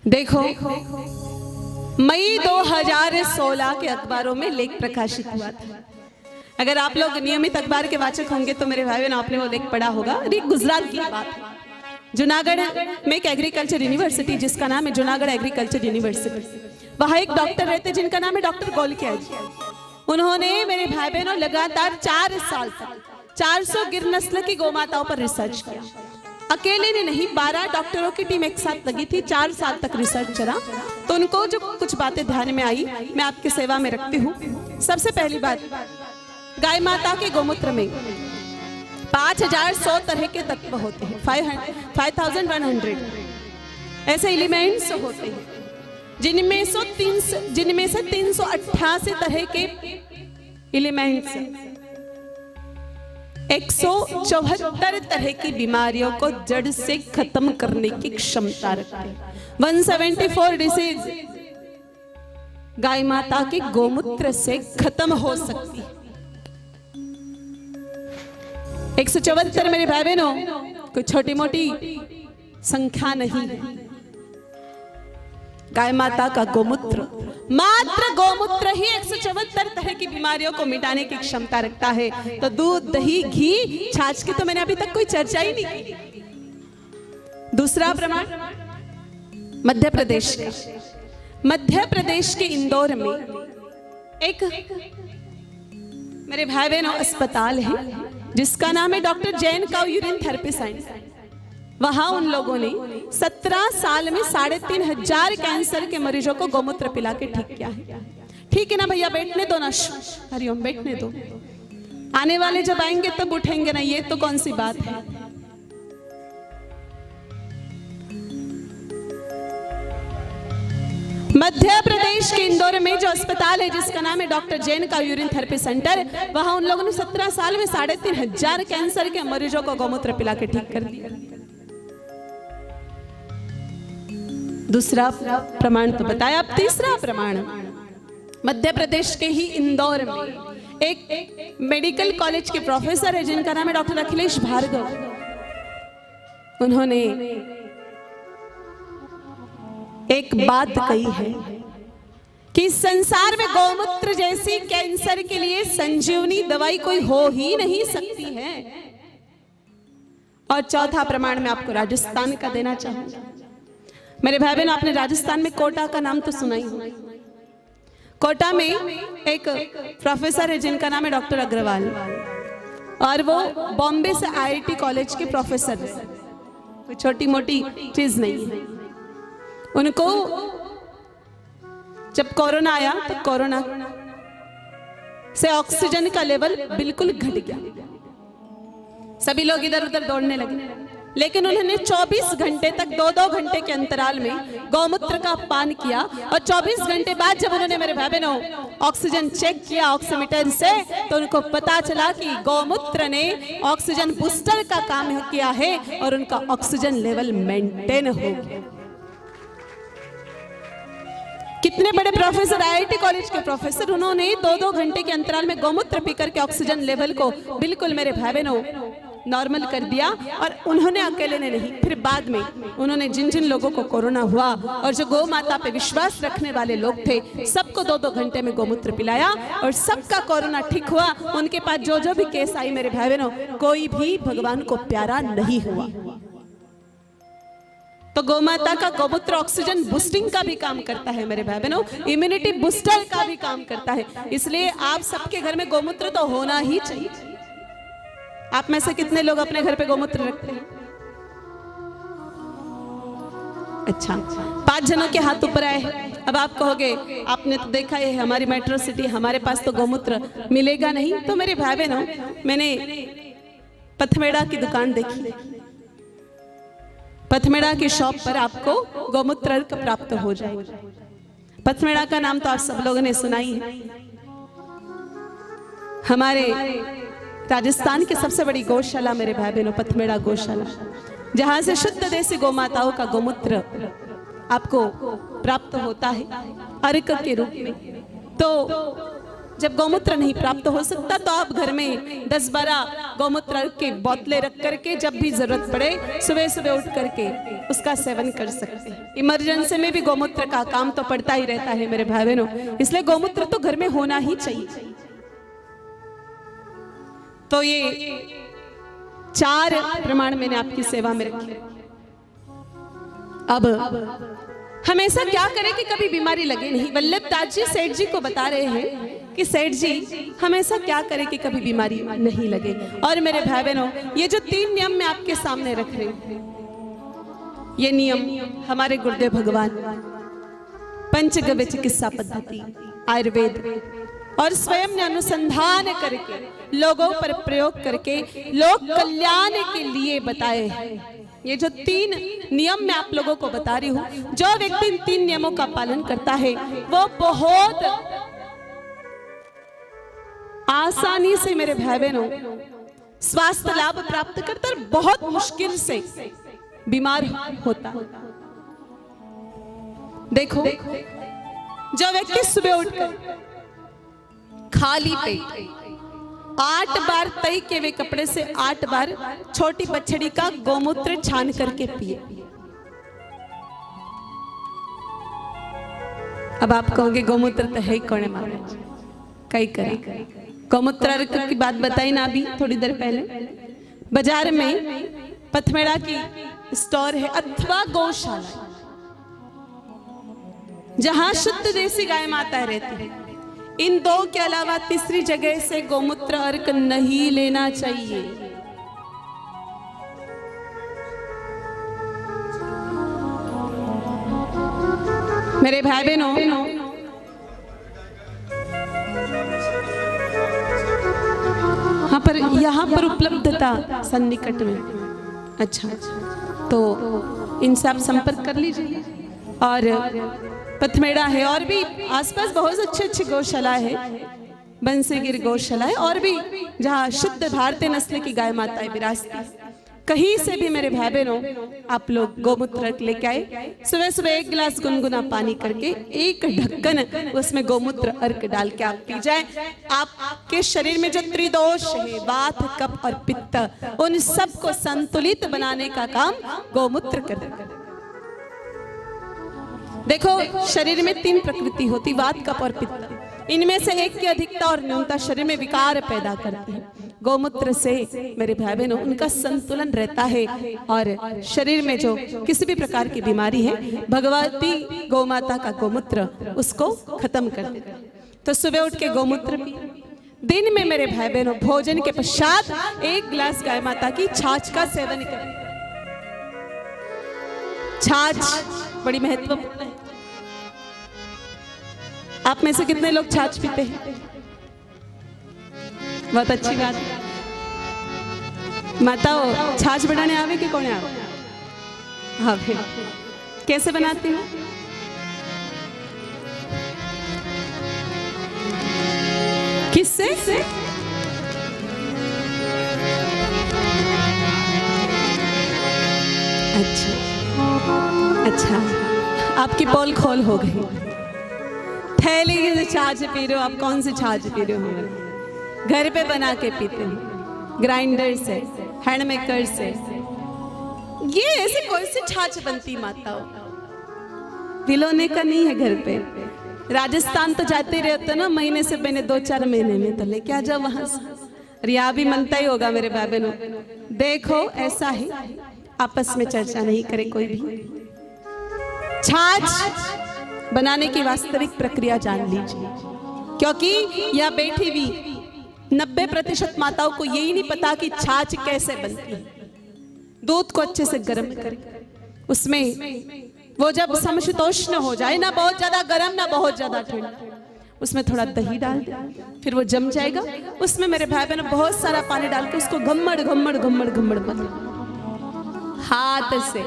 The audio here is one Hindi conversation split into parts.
देखो, मई 2016 के अखबारों में लेख प्रकाशित हुआ था। अगर आप लोग नियमित अखबार के वाचक होंगे तो मेरे भाई बहन आपने वो लेख पढ़ा होगा। ये गुजरात की बात है। जूनागढ़ में एक एग्रीकल्चर यूनिवर्सिटी जिसका नाम है जूनागढ़ एग्रीकल्चर यूनिवर्सिटी, वहाँ एक डॉक्टर रहते जिनका नाम है डॉक्टर गोलकिया जी। उन्होंने मेरे भाई बहनों लगातार 4 साल तक 400 गिर नस्ल की गौमाताओं पर रिसर्च किया। अकेले ने नहीं, 12 डॉक्टरों की टीम एक साथ लगी थी। 4 साल तक रिसर्च चला। तो उनको जो कुछ बातें ध्यान में आई मैं आपकी सेवा में रखती हूँ। सबसे पहली बात, गाय माता के गोमूत्र में 5100 तरह के तत्व होते हैं। 5100 ऐसे एलिमेंट्स होते हैं जिनमें से 388 तरह के एलिमेंट्स 174 तरह की बीमारियों को जड़ से खत्म करने की क्षमता रखते हैं। 174 डिसीज गाय माता के गोमूत्र से खत्म हो सकती है। 174 मेरे भाई बहनों कोई छोटी मोटी संख्या नहीं है। गाय माता का गोमूत्र, मात्र गोमूत्र ही 174 तरह की बीमारियों को मिटाने की क्षमता रखता है। तो दूध, दही, घी, छाछ की तो मैंने अभी तक कोई चर्चा ही नहीं की। दूसरा प्रमाण मध्य प्रदेश का। मध्य प्रदेश के इंदौर में एक मेरे भाई बहनों अस्पताल है जिसका नाम है doctor Jain cow urine therapy centre. वहां उन लोगों ने 17 साल में 3500 कैंसर के मरीजों को गोमूत्र पिला के ठीक किया है। ठीक है ना भैया, बैठने दो ना, हरिओम बैठने दो। आने वाले जब आएंगे तब उठेंगे ना, ये तो कौन सी बात है। मध्य प्रदेश के इंदौर में जो अस्पताल है जिसका नाम है डॉक्टर जैन का यूरिन थेरेपी सेंटर, वहां उन लोगों ने 17 साल में 3500 कैंसर के मरीजों को गोमूत्र पिला के ठीक कर दिया। दूसरा प्रमाण तो बताया। अब तीसरा प्रमाण, मध्य प्रदेश के ही इंदौर में एक मेडिकल कॉलेज के प्रोफेसर है जिनका नाम है डॉक्टर अखिलेश भार्गव। उन्होंने एक बात कही है कि संसार में गोमूत्र जैसी कैंसर के लिए संजीवनी दवाई कोई हो ही नहीं सकती है। और चौथा प्रमाण मैं आपको राजस्थान का देना चाहूंगा। मेरे भाई बहन, आपने राजस्थान में कोटा का नाम तो सुना ही होगा। कोटा में एक प्रोफेसर है जिनका नाम है डॉक्टर अग्रवाल, और वो बॉम्बे से IIT कॉलेज के प्रोफेसर है। कोई छोटी मोटी चीज नहीं है। उनको जब कोरोना आया तो कोरोना से ऑक्सीजन का लेवल बिल्कुल घट गया। सभी लोग इधर उधर दौड़ने लगे, लेकिन उन्होंने 24 घंटे तक 2-2 घंटे के अंतराल में गौमूत्र का पान किया। और 24 घंटे बाद जब उन्होंने मेरे भाई बहनों ऑक्सीजन चेक किया ऑक्सीमीटर से, तो उनको पता चला कि गौमूत्र ने ऑक्सीजन बूस्टर का काम किया है और उनका ऑक्सीजन लेवल मेंटेन हो गया। कितने बड़े प्रोफेसर, IIT कॉलेज के प्रोफेसर, उन्होंने 2-2 घंटे के अंतराल में गौमूत्र पीकर के ऑक्सीजन लेवल को बिल्कुल मेरे भाई बहनों नॉर्मल कर दिया। और उन्होंने अकेले ने नहीं, फिर बाद में उन्होंने जिन जिन लोगों को कोरोना हुआ और जो गौ माता पे विश्वास रखने वाले लोग थे, सबको 2-2 घंटे में गौमूत्र पिलाया और सबका कोरोना ठीक हुआ। उनके पास जो जो भी केस आई मेरे भाई बहनों, कोई भी भगवान को प्यारा नहीं हुआ। तो गौमाता का गोमूत्र ऑक्सीजन बूस्टिंग का भी काम करता है मेरे भाई बहनों, इम्यूनिटी बूस्टर का भी काम करता है। इसलिए आप सबके घर में गोमूत्र तो होना ही चाहिए। आप में से कितने लोग अपने घर पे गोमूत्र रखते हैं? अच्छा, 5 जनों के हाथ ऊपर आए हैं। अब आप कहोगे आपने तो देखा है हमारी मेट्रो सिटी, हमारे पास तो गोमूत्र मिलेगा नहीं। तो मेरे भाई बहनों, मैंने पथमेड़ा की दुकान देखी। पथमेड़ा की शॉप पर आपको गोमूत्र प्राप्त हो जाएगा। पथमेड़ा का नाम तो आप सब लोगों ने सुना ही है। हमारे राजस्थान की सबसे बड़ी गौशाला मेरे भाई बहनों पथमेड़ा गौशाला, जहां से शुद्ध देसी गौमाताओं का गोमूत्र आपको प्राप्त होता है अर्क के रूप में। तो जब गौमूत्र नहीं प्राप्त हो सकता तो आप घर में 10-12 गौमूत्र के बोतलें रख करके जब भी जरूरत पड़े सुबह सुबह उठ करके उसका सेवन कर सकते हैं। इमरजेंसी में भी गौमूत्र का काम तो पड़ता ही रहता है मेरे भाई बहनों, इसलिए गौमूत्र तो घर में होना ही चाहिए। तो ये 4 प्रमाण मैंने आपकी सेवा में रखे। अब हमेशा क्या करें कि कभी बीमारी लगे नहीं। वल्लभदास जी सेठ जी को बता रहे हैं कि सेठ जी हमेशा क्या करें कि कभी बीमारी नहीं लगे। और मेरे भाई बहनों, ये जो 3 नियम मैं आपके सामने रख रही हूं, ये नियम हमारे गुरुदेव भगवान पंचगव्य चिकित्सा पद्धति आयुर्वेद और स्वयं ने अनुसंधान करके लोगों पर प्रयोग करके लोक कल्याण के लिए बताए हैं। ये जो 3 नियम मैं आप लोगों को बता रही हूं, जो व्यक्ति इन 3 नियमों का पालन करता है वो बहुत आसानी से मेरे भाई बहनों स्वास्थ्य लाभ प्राप्त करता और बहुत मुश्किल से बीमार होता। देखो, जो व्यक्ति सुबह उठकर खाली पेट 8 बार तय के हुए कपड़े से 8 बार छोटी बछड़ी का गौमूत्र छान करके पिए। अब आप कहोगे गौमूत्र तो है कौन है महाराज, कई करे। गौमूत्र की बात बताई ना अभी थोड़ी देर पहले। बाजार में पथमेड़ा की स्टोर है अथवा गौशाला जहां शुद्ध देसी गाय माता रहती है। इन 2 के अलावा तीसरी जगह से गौमूत्र अर्क नहीं लेना चाहिए। मेरे भाई बहनों, यहाँ पर उपलब्धता सन्निकट में, अच्छा तो इनसे आप संपर्क कर लीजिए। और पथमेड़ा है और भी आसपास बहुत अच्छे गौशाला है, बंसीगिर गौशाला है और भी जहाँ शुद्ध भारतीय नस्ल की गाय माताएं विराजती। कहीं से भी मेरे भाई बहनों आप लोग गौमूत्र लेके आए, सुबह सुबह 1 गिलास गुनगुना पानी करके 1 ढक्कन उसमें गौमूत्र अर्क डाल के आप पी जाए। आपके शरीर में जो त्रिदोष है, वात कफ और पित्त, उन सबको संतुलित बनाने का काम गौमूत्र करता है। देखो, शरीर में 3 प्रकृति होती, वात कफ और पित्त। इनमें से एक की अधिकता और न्यूनता शरीर में विकार पैदा करती है। गौमूत्र से मेरे भाई बहनों उनका संतुलन रहता है और शरीर में जो किसी भी प्रकार की बीमारी है भगवती गौमाता का गौमूत्र उसको खत्म कर देता है। तो सुबह उठ के गौमूत्र पी। दिन में मेरे भाई बहनों भोजन के पश्चात 1 गिलास गाय माता की छाछ का सेवन करें। छाछ बड़ी महत्वपूर्ण है। आप में से कितने लोग छाछ पीते हैं? बहुत अच्छी बात है। माताओं, छाछ बनाने आवे कि कौन आवे? हाँ, फिर कैसे बनाती हो? किससे? अच्छा, आपकी पोल खोल हो गई। थैली से छाछ पी रहे हो आप? कौन सी छाछ पी रहे हो? घर पे बना के पीते हैं, ग्राइंडर से, हैंड मेकर से। ये ऐसी कौन सी छाछ बनती माताओं? पिलोने का नहीं है घर पे। राजस्थान तो जाते रहते ना, महीने से पहले 2-4 महीने में तो लेके आ जाओ वहां से। और यहाँ भी मनता ही होगा मेरे भाई बहनों। देखो, ऐसा ही आपस में चर्चा नहीं करे कोई भी। छाछ बनाने की वास्तविक प्रक्रिया जान लीजिए, क्योंकि यह बैठी हुई 90% माताओं को यही नहीं पता कि छाछ कैसे बनती है। दूध को अच्छे से गर्म करके उसमें वो जब समशीतोष्ण हो जाए, ना बहुत ज्यादा गर्म ना बहुत ज्यादा ठंडा, उसमें थोड़ा दही डाल दे, फिर वो जम जाएगा। उसमें मेरे भाई बहन बहुत सारा पानी डाल के उसको घम्मड़ घम्मड़ घम्मड़ घम्मड़ मतलब हाथ से,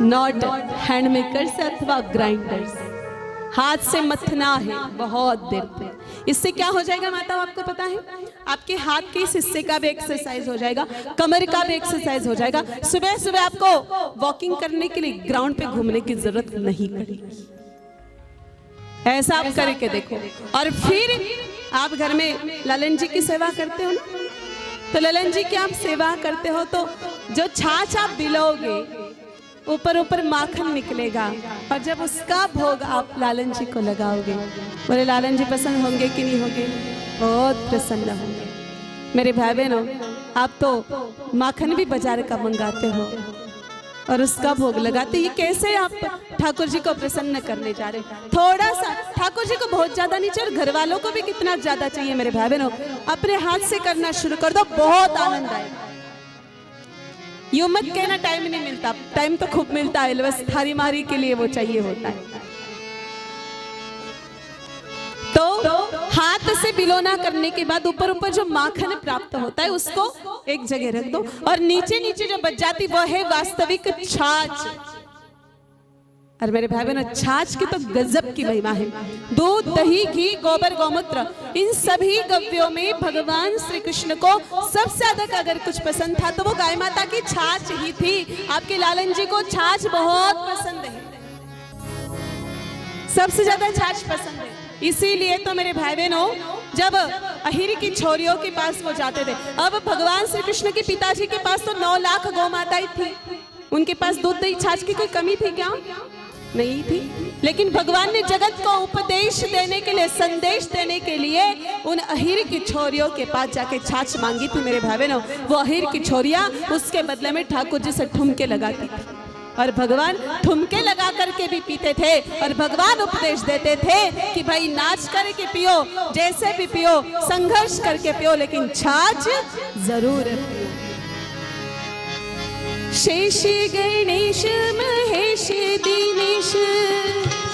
नॉट हैंड मेकर से अथवा ग्राइंडर से, हाथ से मथना है बहुत देर तक। इससे क्या हो जाएगा माता, आपको पता है? आपके हाथ के इस हिस्से का भी एक्सरसाइज हो जाएगा, कमर का भी एक्सरसाइज हो जाएगा। सुबह सुबह आपको वॉकिंग करने के लिए ग्राउंड पे घूमने की जरूरत नहीं पड़ेगी। ऐसा आप करके देखो। और फिर आप घर में ललन जी की सेवा करते हो ना, तो ललन जी की आप सेवा करते हो तो जो छाछ आप बिलोगे ऊपर ऊपर माखन निकलेगा, और जब उसका भोग आप लालन जी को लगाओगे, बोले लालन जी पसंद होंगे कि नहीं होंगे? बहुत प्रसन्न होंगे। मेरे भाई बहनों, आप तो माखन भी बाजार का मंगाते हो और उसका भोग लगाते, ये कैसे आप ठाकुर जी को प्रसन्न करने जा रहे हैं? थोड़ा सा ठाकुर जी को बहुत ज्यादा नहीं चाहिए, घर वालों को भी कितना ज्यादा चाहिए। मेरे भाई बहनों, अपने हाथ से करना शुरू कर दो, बहुत आनंद आएगा। यूं मत कहना टाइम नहीं मिलता, टाइम तो खूब मिलता है, बस थारी मारी के लिए वो चाहिए होता है। तो हाथ से बिलोना करने के बाद ऊपर ऊपर जो माखन प्राप्त होता है उसको एक जगह रख दो, और नीचे नीचे जो बच जाती वो है वास्तविक छाछ। और मेरे भाई बहनों, छाछ की तो गजब की महिमा है। दूध, दही, घी, गोबर, गौमूत्र, इन सभी गव्यों में भगवान श्री कृष्ण को सबसे अधिक अगर कुछ पसंद था तो वो गाय माता की छाछ ही थी। आपके लालन जी को छाछ बहुत पसंद है, सबसे ज्यादा छाछ पसंद है। इसीलिए तो मेरे भाई बहनों, जब अहिर की छोरियों के पास वो जाते थे, अब भगवान श्री कृष्ण के पिताजी के पास तो 9 लाख गौ माताएं थी, उनके पास दूध दही छाछ की कोई कमी थी क्या? नहीं थी। लेकिन भगवान ने जगत को उपदेश देने के लिए, संदेश देने के लिए उन अहिर की छोरियों के पास जाके छाछ मांगी थी। मेरे भाई बहनों, वो अहिर की छोरियां उसके बदले में ठाकुर जी से ठुमके लगाती थी, और भगवान ठुमके लगा करके भी पीते थे, और भगवान उपदेश देते थे कि भाई नाच करके पियो, जैसे भी पियो, संघर्ष करके पियो, लेकिन छाछ जरूर पियो। शेष गणेश महेश दिनेश,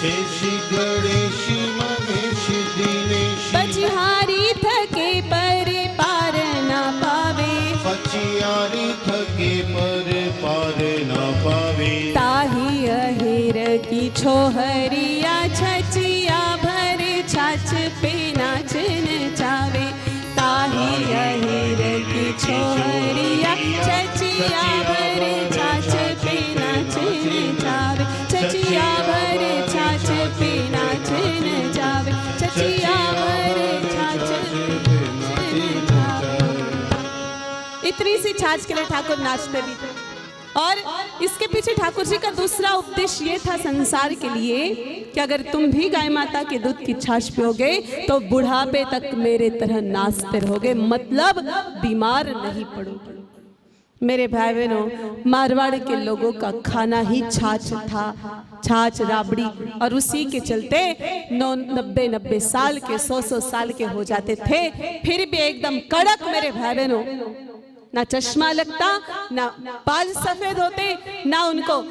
शेष गणेश महेश दिनेश, बचिहारी थके पर पार ना पावे, बचिहारी थके पर पार ना पावे, ताही अहिर की छोहरिया छचिया भर छाछ पे नाचन चावे, ताही अहिर की छोहरिया छचिया भर छाछ पे नाचन चावे, छचिया भर छाछ पे नाचन जावे, छचिया भर छाछ पे नाचन जावे। इतनी सी छाछ के लिए ठाकुर नाचते भी थे। और इसके पीछे ठाकुर जी का दूसरा उपदेश ये था संसार के लिए कि अगर तुम भी गाय माता के दूध की छाछ पियोगे तो बुढ़ापे तक मेरे तरह नाचते रहोगे, मतलब बीमार नहीं पड़ोगे। मेरे भाई बहनों, मारवाड़ के लोगों का खाना ही छाछ था, छाछ राबड़ी, और उसी के चलते 90 साल के 100 साल के हो जाते थे, फिर भी एकदम कड़क। मेरे भाई बहनों, ना चश्मा लगता, ना बाल सफेद होते, ना उनको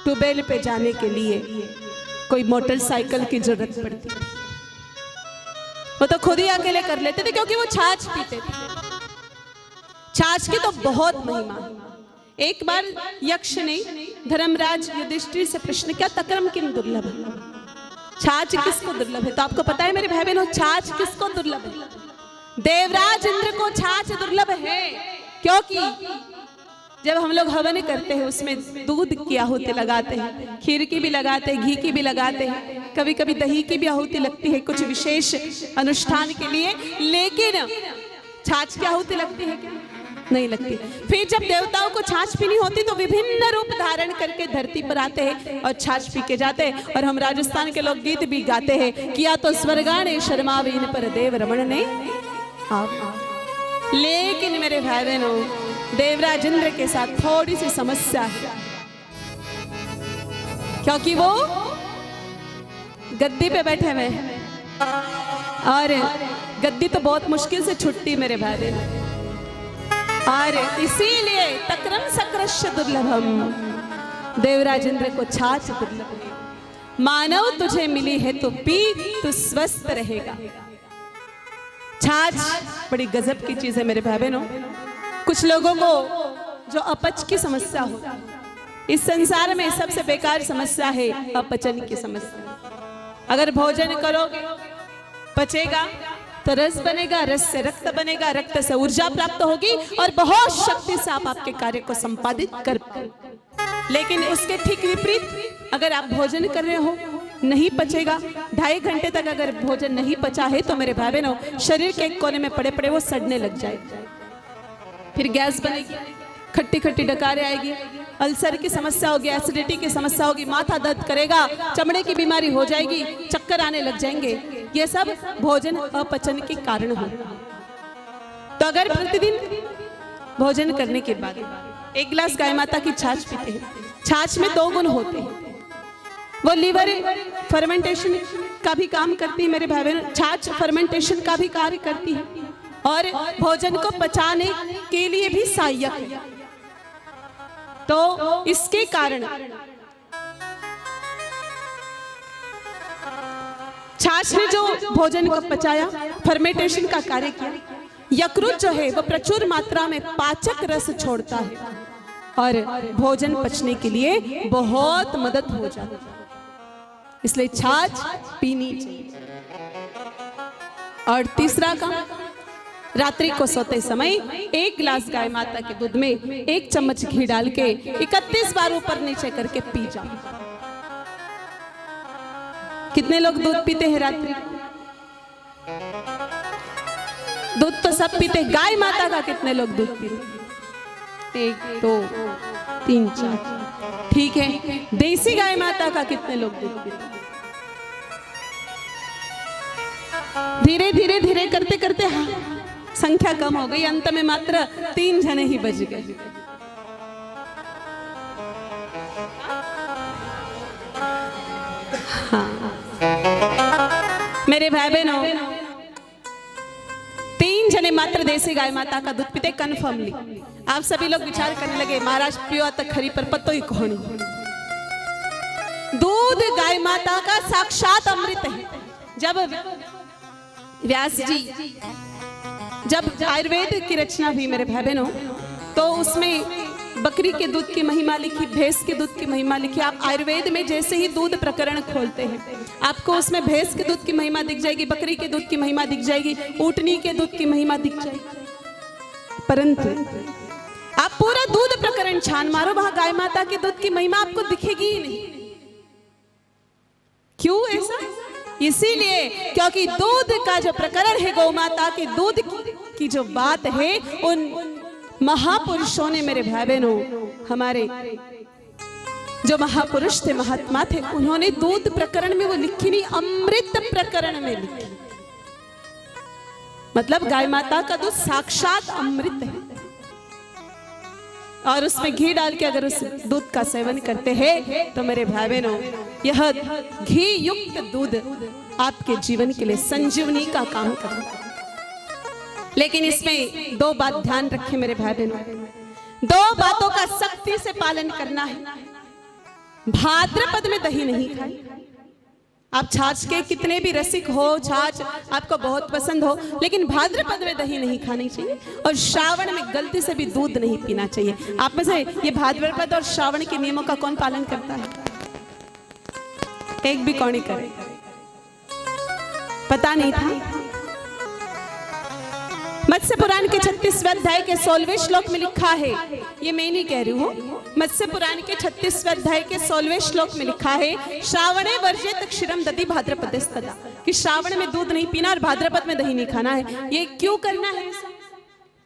ट्यूबवेल पे जाने के लिए कोई मोटरसाइकिल की जरूरत पड़ती थी, वो तो खुद ही अकेले कर लेते थे क्योंकि वो छाछ पीते थे। छाछ की तो बहुत महिमा है। एक बार यक्ष ने धर्मराज युधिष्ठिर से प्रश्न किया, तक्रम किन दुर्लभ है, छाछ किसको दुर्लभ है? तो आपको पता है मेरे भाई बहनों, छाछ किसको दुर्लभ है? देवराज इंद्र को छाछ दुर्लभ है, क्योंकि जब हम लोग हवन करते हैं उसमें दूध की आहुति लगाते हैं, खीर की भी लगाते हैं, घी की भी लगाते हैं, कभी कभी दही की भी आहुति लगती है कुछ विशेष अनुष्ठान के लिए, लेकिन छाछ की आहुति लगती है क्या? नहीं लगती। फिर जब देवताओं को छाछ पीनी होती तो विभिन्न रूप धारण करके धरती पर आते हैं और छाछ पी के जाते हैं। और हम राजस्थान के लोग गीत भी गाते हैं, किया तो स्वर्गाने शर्मावीन पर देव रमण ने आप। लेकिन मेरे भाई बहनों, देवराज इंद्र के साथ थोड़ी सी समस्या है, क्योंकि वो गद्दी पे बैठे हुए हैं और गद्दी तो बहुत मुश्किल से छुट्टी मेरे भाई बहन, और इसीलिए तक्रम सक्रश्य दुर्लभम, देवराज इंद्र को छाछ दुर्लभ है। मानव तुझे मिली है तो पी, तू स्वस्थ रहेगा। छाछ बड़ी गजब की चीज है मेरे भाई बहनों। कुछ लोगों को जो अपच की समस्या हो, इस संसार में सबसे बेकार समस्या है अपचन की समस्या। अगर भोजन करोगे पचेगा तो रस बनेगा, रस से रक्त बनेगा, रक्त से ऊर्जा प्राप्त होगी और बहुत शक्ति से आप आपके कार्य को संपादित कर पाओगे। लेकिन उसके ठीक विपरीत अगर आप भोजन कर रहे हो, नहीं पचेगा, 2.5 घंटे तक अगर भोजन नहीं पचा है तो मेरे भाई बहनों शरीर के एक कोने में पड़े पड़े वो सड़ने लग जाएगा। फिर गैस बनेगी, खट्टी खट्टी डकारें आएगी, अल्सर की समस्या होगी, एसिडिटी की समस्या होगी, माथा दर्द करेगा, चमड़े की बीमारी हो जाएगी, चक्कर आने लग जाएंगे। ये सब भोजन अपचन के कारण हो। तो अगर प्रतिदिन भोजन करने के बाद 1 गिलास गाय माता की छाछ पीते हैं, छाछ में 2 गुण होते हैं, वो लीवर फर्मेंटेशन का भी काम करती है मेरे भाई बहन, छाछ फर्मेंटेशन का भी कार्य करती है और भोजन को पचाने के लिए भी सहायक है। तो इसके कारण छाछ ने जो भोजन को पचाया, फर्मेंटेशन का कार्य किया, यकृत जो है वो प्रचुर मात्रा में पाचक रस छोड़ता है और भोजन पचने के लिए बहुत मदद हो जाती है। इसलिए छाछ पीनी चाहिए। और तीसरा काम, रात्रि को सोते समय 1 गिलास गाय माता के दूध में 1 चम्मच घी डाल के 31 बार ऊपर नीचे करके पी जाओ। कितने लोग दूध पीते हैं रात्रि? दूध तो सब पीते, गाय माता का कितने लोग दूध पीते? 1 2 3 4, ठीक है। देसी गाय माता का कितने लोग दूध पीते? धीरे धीरे धीरे करते करते हाँ संख्या कम हो गई, अंत में मात्र 3 जने ही बच गए। हाँ मेरे भाई बहनों, 3 जने मात्र देसी गाय माता का दूध पीते कन्फर्मली। आप सभी लोग विचार करने लगे महाराज पियो तक खरी पर पत्तो ही कौन। दूध गाय माता का साक्षात अमृत है। जब व्यास जी जब आयुर्वेद की रचना हुई मेरे भाई बहनों, तो उसमें बकरी के दूध की महिमा लिखी, भैंस के दूध की महिमा लिखी। आप आयुर्वेद में जैसे ही दूध प्रकरण खोलते हैं आपको उसमें भैंस के दूध की महिमा दिख जाएगी, बकरी के दूध की महिमा दिख जाएगी, ऊँटनी के दूध की महिमा दिख जाएगी। परंतु आप पूरा दूध प्रकरण छान मारो, वहां गाय माता के दूध की महिमा आपको दिखेगी ही नहीं। क्यों ऐसा? इसीलिए क्योंकि दूध का जो प्रकरण है, गौ माता के दूध की जो बात है, उन महापुरुषों ने मेरे भाई बहनों, हमारे जो महापुरुष थे, महात्मा थे, उन्होंने दूध प्रकरण में वो लिखी नहीं, अमृत प्रकरण में लिखी। मतलब गाय माता का दूध साक्षात अमृत है और उसमें घी डाल के अगर उस दूध का सेवन करते हैं तो मेरे भाई बहनों, यह घी युक्त दूध आपके जीवन के लिए संजीवनी का काम करेगा। लेकिन इसमें 2 बात ध्यान रखें मेरे भाई बहनों, 2 बातों का सख्ती से पालन करना है। भाद्रपद में दही नहीं खाए। आप छाछ के कितने भी रसिक हो, छाछ आपको बहुत पसंद हो, लेकिन भाद्रपद में दही नहीं खानी चाहिए और श्रावण में गलती से भी दूध नहीं पीना चाहिए। आप में से ये भाद्रपद और श्रावण के नियमों का कौन पालन करता है? एक भी कौन ही करे? पता नहीं था? मत्स्य पुराण के 36वें अध्याय के 16वें श्लोक में लिखा है, ये मैं नहीं कह रही हूँ, मत्स्य पुराण के 36वें अध्याय के 16वें श्लोक में लिखा है, श्रावणे वर्जेत क्षीरम दधि भाद्रपदेस्तदा, कि श्रावण में दूध नहीं पीना और भाद्रपद में दही नहीं खाना है। ये क्यों करना है?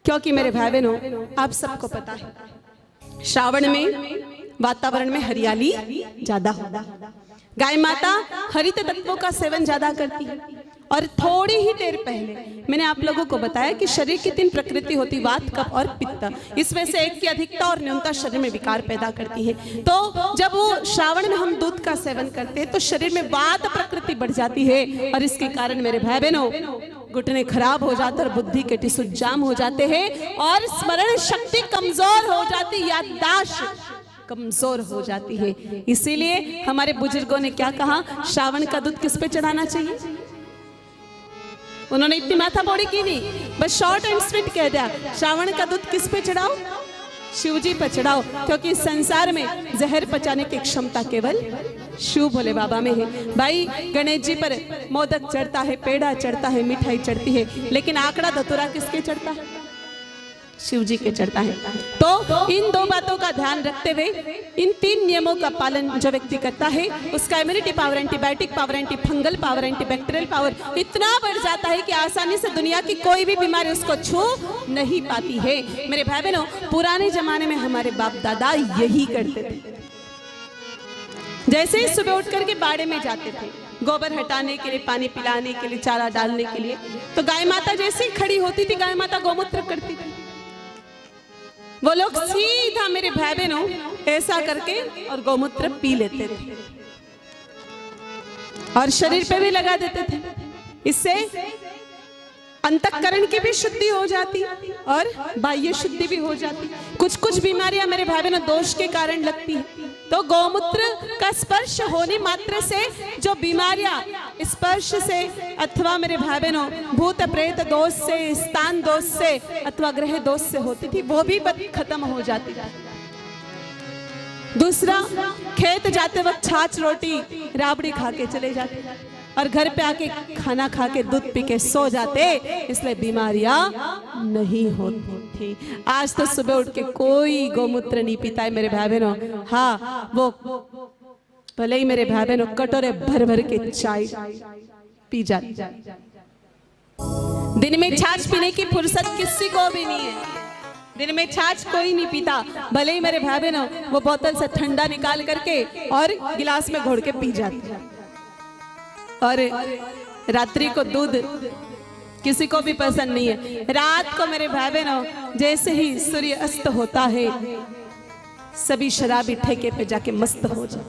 क्योंकि मेरे भाई बहनों, आप सबको पता है श्रावण में वातावरण में हरियाली ज्यादा होता है। गाय माता हरित तत्वों का सेवन ज्यादा करती है और थोड़ी ही देर पहले मैंने आप लोगों को बताया कि शरीर की 3 प्रकृति होती, वात, कफ और पित्त। इसमें से एक की अधिकता और न्यूनता शरीर में विकार पैदा करती है। तो जब वो श्रावण में हम दूध का सेवन करते हैं तो शरीर में वात प्रकृति बढ़ जाती है और इसके कारण मेरे भाई बहनों घुटने खराब हो जाते और बुद्धि के टिश्यू जाम हो जाते हैं और स्मरण शक्ति कमजोर हो जाती, याददाश्त कमजोर हो जाती है। इसीलिए हमारे बुजुर्गों ने क्या कहा, श्रावण का दूध किस पे चढ़ाना चाहिए? उन्होंने इतनी माथा बोड़ी की नहीं, बस शॉर्ट एंड स्वीट कह दिया, श्रावण का दूध किस पे चढ़ाओ? शिव जी पर चढ़ाओ, क्योंकि संसार में जहर पचाने की क्षमता केवल शिव भोले बाबा में है। भाई गणेश जी पर मोदक चढ़ता है, पेड़ा चढ़ता है, मिठाई चढ़ती है, लेकिन आंकड़ा धतूरा किसके चढ़ता है? शिव जी के चढ़ता है। तो इन दो बातों का ध्यान रखते हुए इन 3 नियमों का पालन जो व्यक्ति करता है उसका immunity power, antibiotic power, anti fungal power, antibacterial power इतना बढ़ जाता है कि आसानी से दुनिया की कोई भी बीमारी उसको छू नहीं पाती है। मेरे भाई बहनों, पुराने जमाने में हमारे बाप दादा यही करते थे। जैसे ही सुबह उठ करके बाड़े में जाते थे गोबर हटाने के लिए, पानी पिलाने के लिए, चारा डालने के लिए, तो गाय माता जैसे ही खड़ी होती थी गाय माता गौमूत्र करती थी। वो लोग सीधा मेरे भाई बहनों ऐसा करके और गौमूत्र पी लेते थे और शरीर पे भी लगा देते थे। इससे अंतःकरण की भी शुद्धि हो जाती और बाह्य शुद्धि भी हो जाती। कुछ बीमारियां मेरे भाई बहनों दोष के कारण लगती है, तो गौमूत्र का स्पर्श होने मात्र से जो बीमारियां स्पर्श से अथवा मेरे भाई बहनों भूत प्रेत दोष से, स्थान दोष से अथवा ग्रह दोष से होती थी, वो भी खत्म हो जाती थी। दूसरा, खेत जाते वक्त छाछ रोटी राबड़ी खा के चले जाते और घर पे आके खाना खा के दूध पी के सो जाते, इसलिए बीमारियां नहीं होती थी। आज तो सुबह उठ के कोई गौमूत्र नहीं पीता है मेरे भाई बहनों। हाँ, वो भले ही मेरे भाई बहनों कटोरे भर भर के चाय पी जाते। दिन में छाछ पीने की फुर्सत किसी को भी नहीं है। दिन में छाछ कोई नहीं पीता, भले ही मेरे भाई बहनों वो बोतल से ठंडा निकाल करके और गिलास में घोड़ के पी जाते। और रात्रि को दूध किसी को भी पसंद नहीं है। रात को मेरे भाई बहनों जैसे ही सूर्य अस्त होता है सभी शराबी ठेके पे जाके मस्त हो जाए,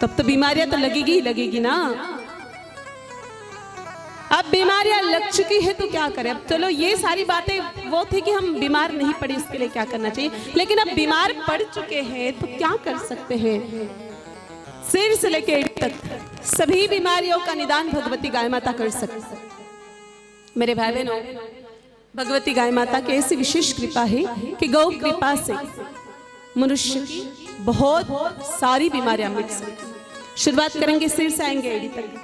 तब तो बीमारियां तो लगेगी ही लगेगी ना। अब बीमारियां लग चुकी है तो क्या करें। अब चलो ये सारी बातें वो थी कि हम बीमार नहीं पड़े इसके लिए क्या करना चाहिए, लेकिन अब बीमार पड़ चुके हैं तो क्या कर सकते हैं। सिर से लेकर एड़ी तक सभी बीमारियों का निदान भगवती गाय माता कर सकती। मेरे भाई बहनों, भगवती गाय माता की ऐसी विशेष कृपा है कि गौ कृपा से मनुष्य की बहुत सारी बीमारियां मिट सकती। शुरुआत करेंगे सिर से आएंगे एड़ी तक।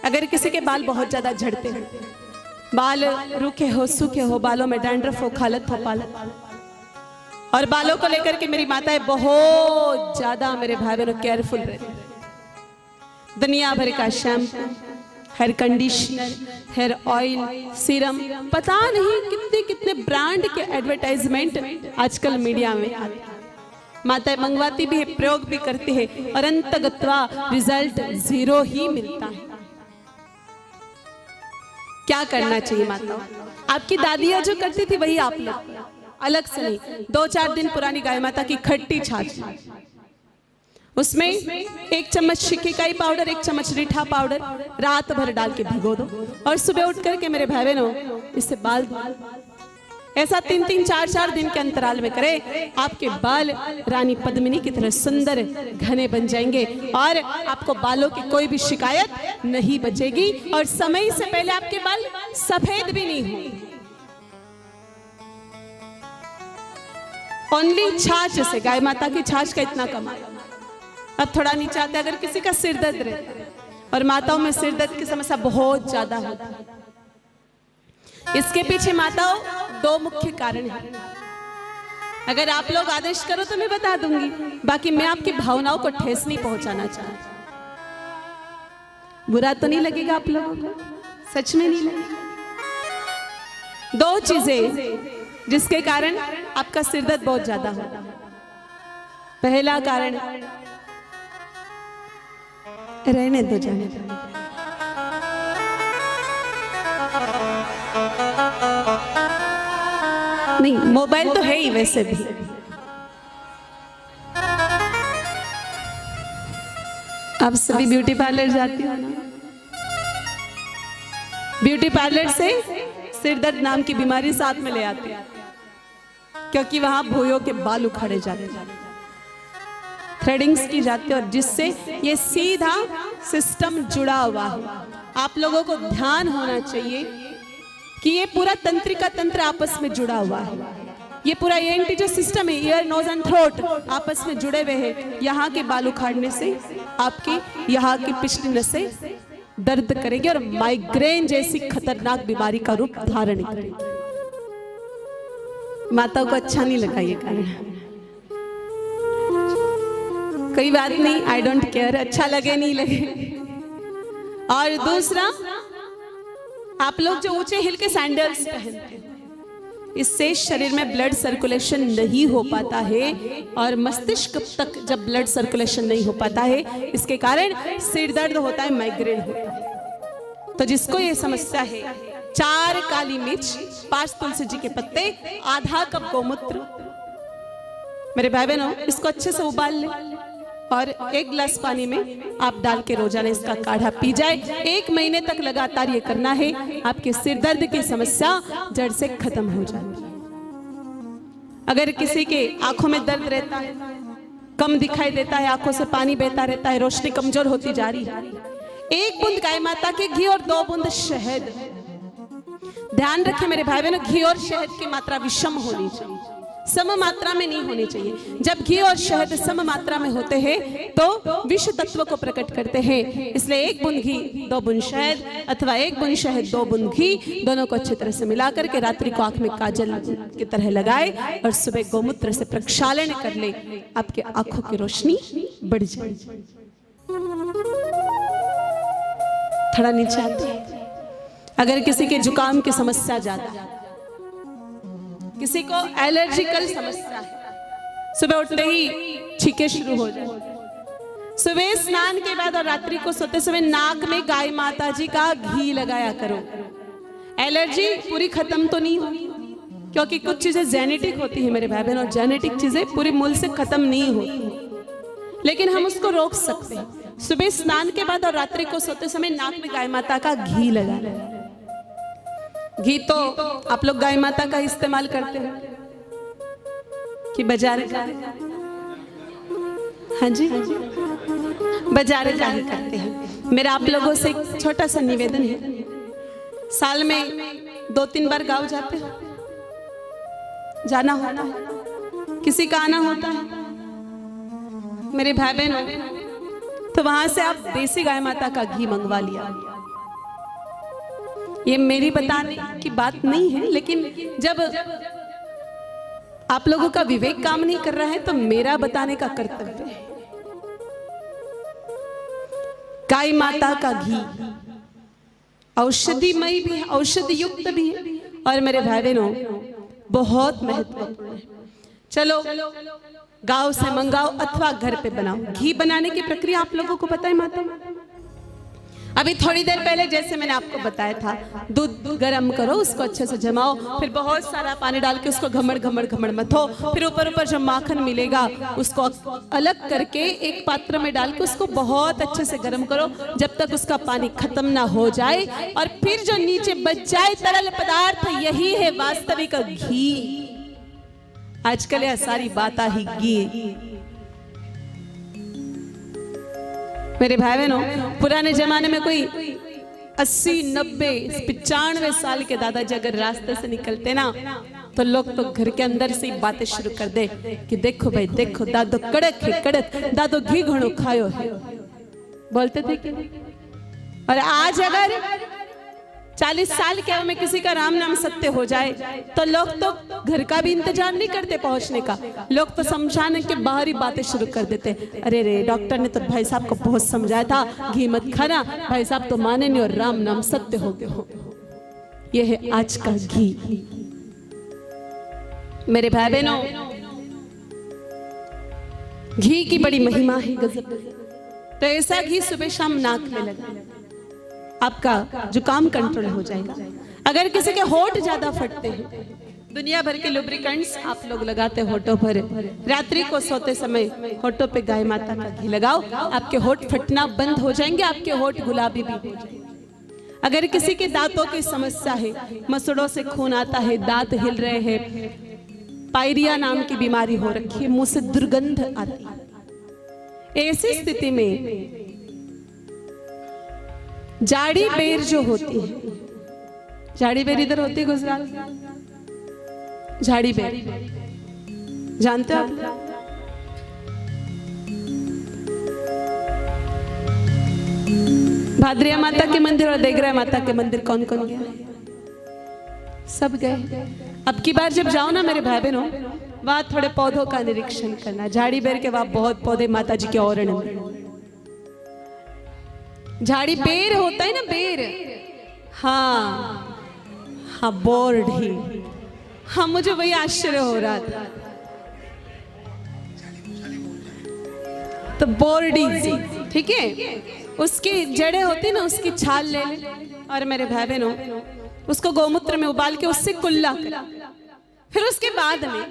अगर किसी के बाल बहुत ज्यादा झड़ते हैं, बाल रूखे हो, सूखे हो, बालों में डैंड्रफ हो, खालत हो, पालत, और बालों को लेकर के मेरी माताएं बहुत ज्यादा मेरे भाई बहनों केयरफुल रहती हैं। दुनिया भर का shampoo, hair conditioner, hair oil, serum, पता नहीं कितने कितने ब्रांड के एडवर्टाइजमेंट आजकल मीडिया में आते हैं। माताएं मंगवाती भी है, प्रयोग भी करती है और अंतगत्वा रिजल्ट 0 ही मिलता है। क्या करना चाहिए माताओं? आपकी दादियां जो करती थी वही आप लोग, अलग से नहीं। 2-4 दिन पुरानी गाय माता की खट्टी छाछ, उसमें 1 चम्मच शिकेकाई पाउडर, 1 चम्मच रीठा पाउडर रात भर डाल के भिगो दो और सुबह उठ करके मेरे भाई बहनों इससे बाल, ऐसा 3-3, 4-4 दिन के अंतराल में करें, आपके बाल रानी पद्मिनी की तरह सुंदर घने बन जाएंगे और आपको बालों की कोई भी शिकायत नहीं बचेगी और समय से पहले आपके बाल सफेद भी नहीं होंगे। ओनली छाछ से, गाय माता की छाछ का इतना कमाल। अब थोड़ा नीचे आते, अगर किसी का सिर दर्द रहता है और माताओं में सिर दर्द की समस्या बहुत ज्यादा होती है, इसके पीछे माताओं 2 मुख्य कारण हैं। अगर आप लोग आदेश करो तो मैं बता दूंगी, बाकी मैं आपकी भावनाओं को ठेस नहीं पहुंचाना चाहती। बुरा तो नहीं लगेगा आप लोगों को? सच में नहीं लगेगा। 2 चीजें जिसके कारण आपका सिर दर्द बहुत ज्यादा होता है। पहला कारण, रहने दो, जाने दो, नहीं मोबाइल तो है ही वैसे भी। आप सभी ब्यूटी पार्लर जाती हो ना? ब्यूटी पार्लर से सिर दर्द नाम की बीमारी साथ में ले आते हैं, क्योंकि वहां भुइयों के बाल उखाड़े जाते हैं, थ्रेडिंग्स की जाती है और जिससे ये सीधा सिस्टम जुड़ा हुआ है। आप लोगों को ध्यान होना चाहिए कि ये पूरा तंत्रिका तंत्र आपस में जुड़ा हुआ है। ये पूरा ENT जो सिस्टम है, ईयर, नोज एंड थ्रोट, आपस में जुड़े हुए हैं। यहाँ के बाल उखाड़ने से आपकी यहाँ की पिछली नसें दर्द करेगी और माइग्रेन जैसी खतरनाक बीमारी का रूप धारण करेगी। माताओं को अच्छा नहीं लगा ये कारण। कोई बात नहीं, आई डोंट केयर, अच्छा लगे नहीं लगे। और दूसरा, आप लोग जो ऊंचे हिल के सैंडल्स पहनते हैं, इससे शरीर में ब्लड सर्कुलेशन नहीं हो पाता है, और मस्तिष्क तक जब ब्लड सर्कुलेशन नहीं हो पाता है, इसके कारण सिर दर्द होता है, माइग्रेन होता है। तो जिसको ये समस्या है, 4 काली मिर्च, 5 तुलसी जी के पत्ते, आधा कप गोमूत्र, मेरे भाई बहनों इसको अच्छे से उबाल ले और 1 गिलास पानी में आप डाल के रोजाना इसका काढ़ा पी जाए। 1 महीने तक लगातार ये करना है, आपके सिर दर्द की समस्या जड़ से खत्म हो जाती है। अगर किसी के आंखों में दर्द रहता है, कम दिखाई देता है, आंखों से पानी बहता रहता है, रोशनी कमजोर होती जा रही है, 1 बूंद गाय माता के घी और 2 बूंद शहद, ध्यान रखें मेरे भाई बहनों, घी और शहद की मात्रा विषम होनी चाहिए, सम मात्रा में नहीं होनी चाहिए। जब घी और शहद सम मात्रा में होते हैं तो विष तत्व को प्रकट करते हैं। इसलिए 1 बूंद घी 2 बूंद शहद, अथवा 1 बूंद शहद 2 बूंद घी, दोनों को अच्छी तरह से मिला करके रात्रि को आंख में काजल की तरह लगाए और सुबह गोमूत्र से प्रक्षालन कर ले, आपके आंखों की रोशनी बढ़ जाए। थोड़ा नीचे आते। अगर किसी के जुकाम की समस्या ज्यादा, किसी को एलर्जिकल समस्या है, सुबह उठते ही छींके शुरू हो जाए, सुबह स्नान के बाद और रात्रि को सोते समय नाक में गाय माता जी का घी लगाया करो। एलर्जी पूरी खत्म तो नहीं होगी, क्योंकि कुछ चीजें जेनेटिक होती है मेरे भाई बहन, और जेनेटिक चीजें पूरी मूल से खत्म नहीं होती, लेकिन हम उसको रोक सकते हैं। सुबह स्नान के बाद और रात्रि को सोते समय नाक में गाय माता का घी लगाना। घी तो आप लोग गाय माता का इस्तेमाल करते हो कि बाजार का? हाँ जी, बाजार का ही करते हैं। मेरा आप लोगों से एक छोटा सा निवेदन है, साल में 2-3 बार गांव जाते हो, जाना होता है, किसी का आना होता है मेरे भाई बहनों, तो वहां से आप देसी गाय माता का घी मंगवा लिया। ये मेरी बताने की बात नहीं है, लेकिन जब आप लोगों का विवेक काम नहीं कर रहा है तो मेरा बताने का कर्तव्य है। गाय माता का घी औषधिमय भी है, औषधि युक्त भी है, और मेरे भाई बहनों बहुत महत्वपूर्ण है। चलो गांव से मंगाओ अथवा घर पे बनाओ। घी बनाने की प्रक्रिया आप लोगों को पता है माता? अभी थोड़ी देर पहले जैसे मैंने आपको बताया था, दूध गरम करो, उसको अच्छे से जमाओ, फिर बहुत सारा पानी डाल के उसको घमड़ घमड़ घमड़ मथो, फिर ऊपर ऊपर जो माखन मिलेगा उसको अलग करके एक पात्र में डाल के उसको बहुत अच्छे से गरम करो जब तक उसका पानी खत्म ना हो जाए, और फिर जो नीचे बच जाए तरल पदार्थ, यही है वास्तविक घी। आजकल यह सारी बात ही घी। मेरे भाई बहनों, पुराने जमाने में कोई 80, 90, 95 साल के दादाजी अगर रास्ते से निकलते ना, तो लोग तो घर के अंदर से ही बातें शुरू कर दे कि देखो भाई देखो, दादो कड़क है कड़क, दादो घी घणो खायो है, बोलते थे कि। और आज अगर 40 साल के में किसी का राम नाम सत्य हो जाए तो लोग तो घर का भी इंतजार नहीं करते पहुंचने का, लोग तो शमशान के बाहर ही बातें शुरू कर देते। अरे रे, डॉक्टर ने तो भाई साहब को बहुत समझाया था, घी मत खाना, भाई साहब तो माने नहीं और राम नाम सत्य हो गए हो। यह है आज का घी। मेरे भाई बहनों, घी की बड़ी महिमा है, गजब। तो ऐसा घी सुबह शाम नाक में लगा, आपका जुकाम कंट्रोल हो जाएगा। अगर किसी के होठ ज्यादा फटते हैं, दुनिया भर के लुब्रिकेंट्स आप लोग लगाते होठों पर, रात्रि को सोते समय होठों पे गाय माता का घी लगाओ, आपके होठ फटना बंद हो जाएंगे, आपके होठ गुलाबी भी हो जाएंगे। अगर किसी के दांतों की समस्या है, मसूड़ों से खून आता है, दांत हिल रहे हैं, पायरिया नाम की बीमारी हो रखी है, मुंह से दुर्गंध आती है, ऐसी स्थिति में जाड़ी बेर जो होती है, जाड़ी बेर इधर होती है गुजरात, झाड़ी बेर जानते हो आप? भाद्रिया माता के मंदिर और देगरा माता के मंदिर कौन कौन गया? सब गए। अब की बार जब जाओ ना मेरे भाई बहनों, वहां थोड़े पौधों का निरीक्षण करना। झाड़ी बेर के वहां बहुत पौधे माता जी के औरण में। झाड़ी बेर होता है ना, बेर, हाँ हाँ, बोर्ड ही, हाँ, मुझे वही आश्चर्य हो रहा था। तो बोर्डी जी, ठीक है, उसकी जड़ें होती ना, उसकी छाल ले ले और मेरे भाई बहनों उसको गौमूत्र में उबाल के उससे कुल्ला करा। फिर उसके बाद में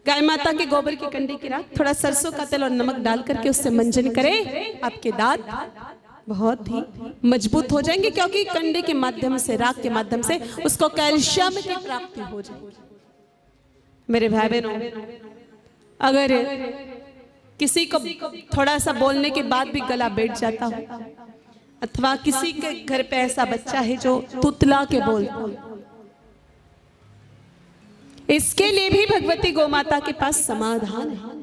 गाय माता के गोबर की कंडी की राख, थोड़ा सरसों का तेल और नमक डाल करके उससे मंजन करे। आपके दांत बहुत ही मजबूत हो जाएंगे, क्योंकि कंडे के माध्यम से, राख के माध्यम से उसको कैल्शियम की प्राप्ति हो जाएगी। मेरे भाई बहनों, अगर किसी को थोड़ा सा बोलने के बाद भी गला बैठ जाता हो, अथवा किसी के घर पे ऐसा बच्चा है जो तुतला के बोलता, इसके लिए भी भगवती गोमाता के पास समाधान है।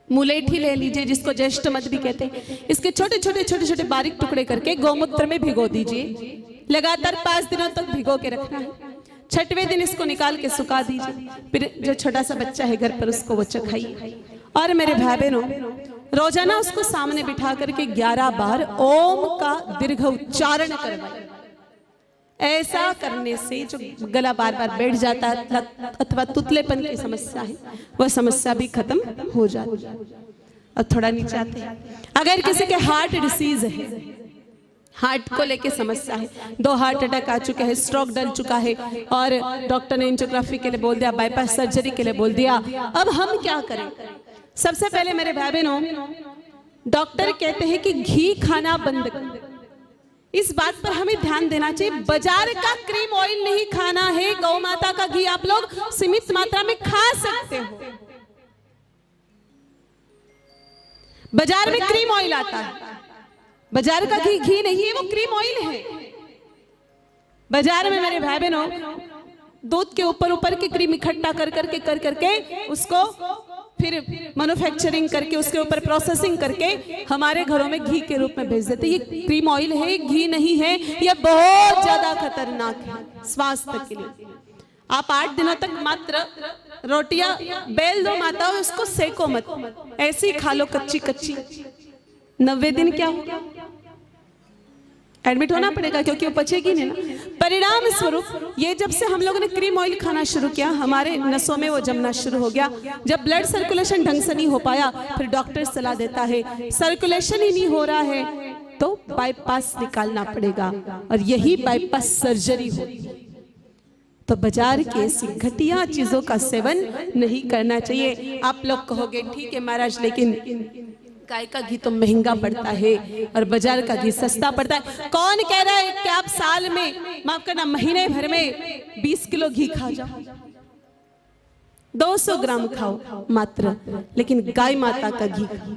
मुलेठी ले लीजिए, जिसको ज्येष्ठ मध भी कहते हैं। इसके छोटे छोटे छोटे छोटे बारीक टुकड़े करके गौमूत्र में भिगो दीजिए। लगातार 5 दिनों तक भिगो के रखना है। 6वें दिन इसको निकाल के सुखा दीजिए। फिर जो छोटा सा बच्चा है घर पर, उसको वो चखाइए। और मेरे भाई बहनों, रोजाना उसको सामने बिठा करके 11 बार ओम का दीर्घ उच्चारण करवाइए। ऐसा करने से जो गला बार बार बैठ जाता है अथवा तुतलेपन की समस्या है, वह समस्या भी खत्म हो जाती है। और थोड़ा नीचे आते हैं, अगर किसी के हार्ट डिसीज है, हार्ट को लेके समस्या है, 2 हार्ट अटैक आ चुके हैं, स्ट्रोक डल चुका है और डॉक्टर ने एंजियोग्राफी के लिए बोल दिया, बाईपास सर्जरी के लिए बोल दिया, अब हम क्या करें? सबसे पहले मेरे भाई बहनों, डॉक्टर कहते हैं कि घी खाना बंद कर। इस बात पर हमें ध्यान देना चाहिए। बाजार का क्रीम ऑयल नहीं खाना है, गौ माता का घी आप लोग सीमित मात्रा में खा सकते हो। बाजार में क्रीम ऑयल आता है, बाजार का घी नहीं है, वो क्रीम ऑयल है। बाजार में मेरे भाई बहनों दूध के ऊपर के क्रीम इकट्ठा कर करके उसको फिर मैन्युफैक्चरिंग करके उसके ऊपर प्रोसेसिंग करके हमारे घरों में घी के रूप में भेज देते। ये क्रीम ऑयल है, घी नहीं है। ये बहुत ज्यादा खतरनाक है स्वास्थ्य के लिए। आप 8 दिनों तक मात्र रोटियां बेल दो माता, उसको सेको मत, ऐसे ही खा लो कच्ची कच्ची। 90 दिन क्या होगा? एडमिट होना पड़ेगा, क्योंकि वो पचेगी नहीं ना। परिणाम स्वरूप ये जब से हम लोगों ने क्रीम ऑयल खाना शुरू किया, हमारे नसों में वो जमना शुरू हो गया। जब ब्लड सर्कुलेशन ढंग से नहीं हो पाया, फिर डॉक्टर सलाह देता है सर्कुलेशन ही नहीं हो रहा है तो बाईपास निकालना पड़ेगा, और यही बाईपास सर्जरी होती है। तो बाजार की ऐसी घटिया चीजों का सेवन नहीं करना चाहिए। आप लोग कहोगे ठीक है महाराज, लेकिन गाय का घी तो महंगा पड़ता है और बाजार का घी सस्ता पड़ता है। कौन कह रहा है कि आप साल में, माफ करना, महीने भर में 20 किलो घी खा जाओ? 200 ग्राम खाओ मात्र, लेकिन गाय माता का घी खाओ।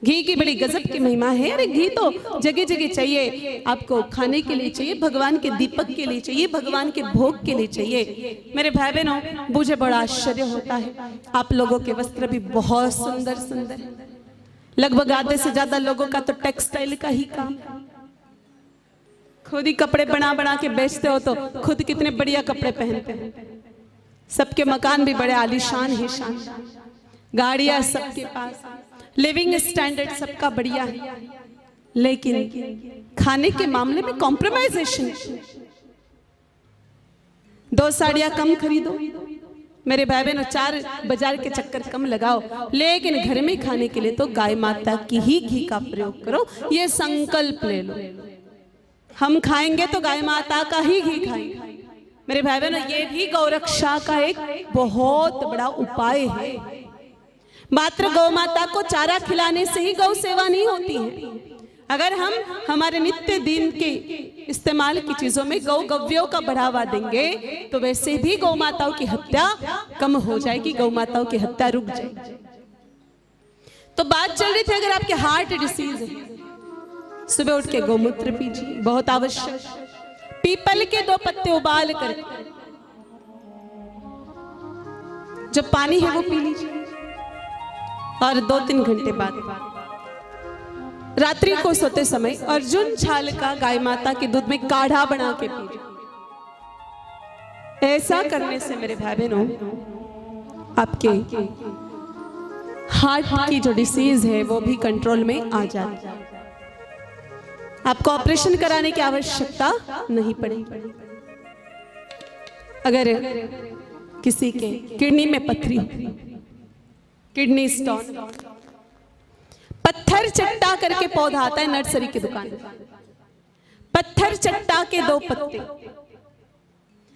घी की बड़ी गजब की महिमा है। अरे घी तो जगह जगह चाहिए, आपको खाने के लिए चाहिए, भगवान के दीपक के लिए चाहिए, भगवान के भोग के लिए चाहिए। मेरे भाई बहनों, मुझे बड़ा आश्चर्य होता है, आप लोगों के वस्त्र भी बहुत सुंदर सुंदर है। लगभग आधे से ज्यादा लोगों का तो टेक्सटाइल का ही काम, खुद ही कपड़े बना बना के बेचते हो, तो खुद कितने बढ़िया कपड़े पहनते हैं। सबके मकान भी बड़े आलीशान है, शानदार गाड़ियां सबके पास, लिविंग स्टैंडर्ड सबका बढ़िया है, लेकिन खाने के मामले में कॉम्प्रोमाइजेशन। 2 साड़ियां कम खरीदो मेरे भाई बहनों, 4 बाजार के चक्कर कम लगाओ, लेकिन घर में खाने के लिए तो गाय माता की ही घी का प्रयोग करो। ये संकल्प ले लो, हम खाएंगे तो गाय माता का ही घी खाएंगे। मेरे भाई बहनों, ये भी गौरक्षा का एक बहुत बड़ा उपाय है। मात्र गौ माता को चारा खिलाने से ही गौ सेवा नहीं होती है। अगर हम हमारे नित्य दिन के इस्तेमाल की चीजों में गौ गव्यों का बढ़ावा देंगे, तो वैसे भी गौ माताओं की हत्या कम हो जाएगी, गौ माताओं की हत्या रुक जाएगी। तो बात चल रही थी, अगर आपके हार्ट डिसीज है, सुबह उठ के गौमूत्र पीजिए, बहुत आवश्यक। पीपल के 2 पत्ते उबाल कर जो पानी है वो पी लीजिए, और 2-3 घंटे बाद रात्रि को सोते समय अर्जुन छाल का गाय माता के दूध में काढ़ा बना के पीजिए। ऐसा करने से मेरे भाई बहनों आपके हार्ट की जो डिसीज है वो भी कंट्रोल में आ जाती है। आपको ऑपरेशन कराने की आवश्यकता नहीं पड़ेगी। अगर किसी के किडनी में पथरी, किडनी स्टोन, पत्थर चट्टा करके पौधा आता है नर्सरी की दुकान में, पत्थर चट्टा के 2 पत्ते